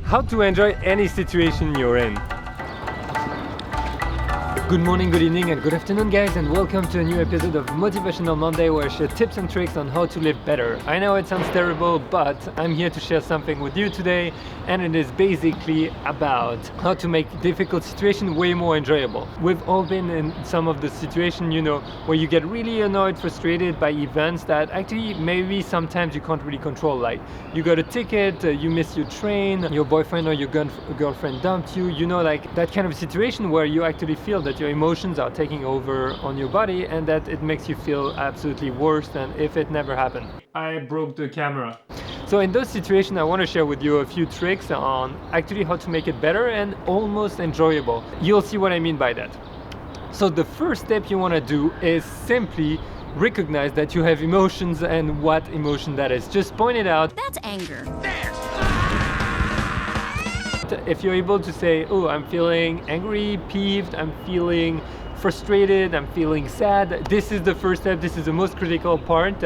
How to enjoy any situation you're in. Good morning, good evening, and good afternoon, guys, and welcome to a new episode of Motivational Monday, where I share tips and tricks on how to live better. I know it sounds terrible, but I'm here to share something with you today, and it is basically about how to make difficult situations way more enjoyable. We've all been in some of the situations, you know, where you get really annoyed, frustrated by events that actually maybe sometimes you can't really control. Like you got a ticket, you miss your train, your boyfriend or your girlfriend dumped you, you know, like that kind of situation where you actually feel that your emotions are taking over on your body and that it makes you feel absolutely worse than if it never happened. I broke the camera. So in those situations, I want to share with you a few tricks on actually how to make it better and almost enjoyable. You'll see what I mean by that. So the first step you want to do is simply recognize that you have emotions and what emotion that is. Just point it out. That's anger. If you're able to say, oh, I'm feeling angry, peeved, I'm feeling frustrated, I'm feeling sad, this is the first step, this is the most critical part.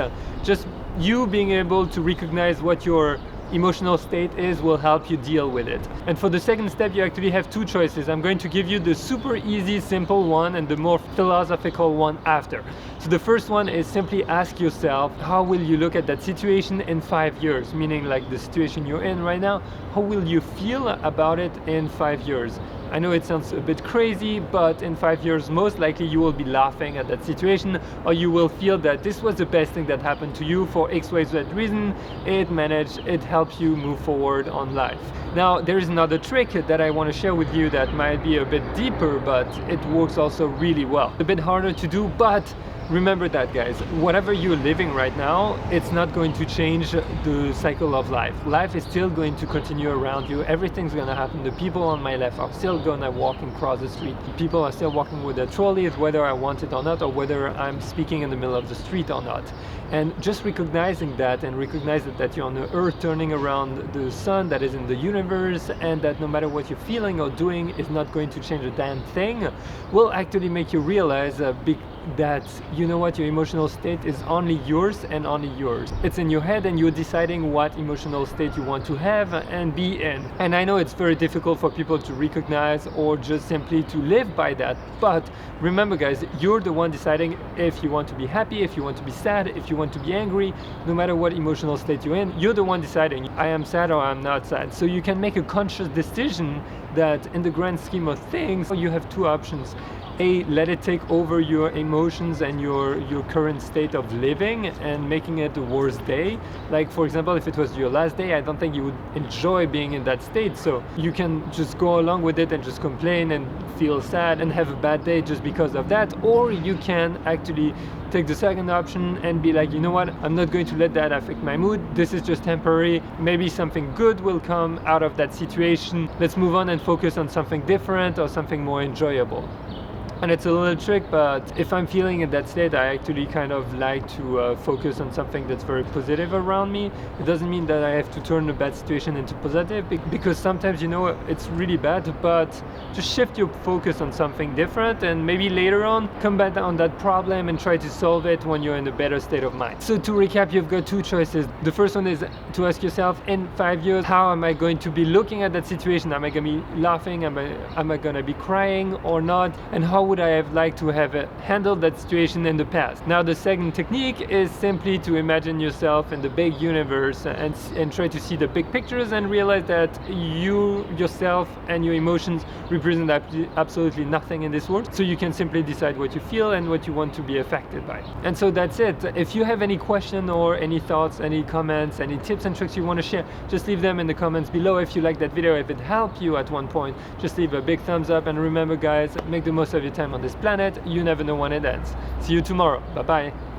Just you being able to recognize what your emotional state is will help you deal with it. And for the second step, you actually have two choices. I'm going to give you the super easy, simple one and the more philosophical one after. So the first one is simply ask yourself, how will you look at that situation in 5 years? Meaning like the situation you're in right now, how will you feel about it in 5 years? I know it sounds a bit crazy, but in 5 years, most likely you will be laughing at that situation, or you will feel that this was the best thing that happened to you for X, Y, Z reason. It helps you move forward on life. Now, there is another trick that I want to share with you that might be a bit deeper, but it works also really well. A bit harder to do, but remember that, guys, whatever you're living right now, it's not going to change the cycle of life. Life is still going to continue around you. Everything's going to happen. The people on my left are still going to walk across the street. People are still walking with their trolleys, whether I want it or not, or whether I'm speaking in the middle of the street or not. And just recognizing that and recognizing that you're on the earth turning around the sun that is in the universe, and that no matter what you're feeling or doing is not going to change a damn thing, will actually make you realize that, you know what, your emotional state is only yours and only yours. It's in your head and you're deciding what emotional state you want to have and be in. And I know it's very difficult for people to recognize or just simply to live by that, but remember, guys, you're the one deciding if you want to be happy, if you want to be sad, if you want to be angry. No matter what emotional state you're in, you're the one deciding, I am sad or I'm not sad. So you can make a conscious decision that in the grand scheme of things, you have two options. A, let it take over your emotions and your current state of living and making it the worst day. Like, for example, if it was your last day, I don't think you would enjoy being in that state. So you can just go along with it and just complain and feel sad and have a bad day just because of that. Or you can actually take the second option and be like, you know what, I'm not going to let that affect my mood. This is just temporary. Maybe something good will come out of that situation. Let's move on and focus on something different or something more enjoyable. And it's a little trick, but if I'm feeling in that state, I actually kind of like to focus on something that's very positive around me. It doesn't mean that I have to turn a bad situation into positive, because sometimes, you know, it's really bad, but just shift your focus on something different and maybe later on come back on that problem and try to solve it when you're in a better state of mind. So to recap, you've got two choices. The first one is to ask yourself, in 5 years, how am I going to be looking at that situation? Am I going to be laughing? Am I going to be crying or not? And how would I have liked to have handled that situation in the past? Now, the second technique is simply to imagine yourself in the big universe and try to see the big pictures and realize that you, yourself, and your emotions represent absolutely nothing in this world. So you can simply decide what you feel and what you want to be affected by. And so that's it. If you have any question or any thoughts, any comments, any tips and tricks you want to share, just leave them in the comments below. If you like that video, if it helped you at one point, just leave a big thumbs up. And remember, guys, make the most of your time on this planet. You never know when it ends. See you tomorrow. Bye bye.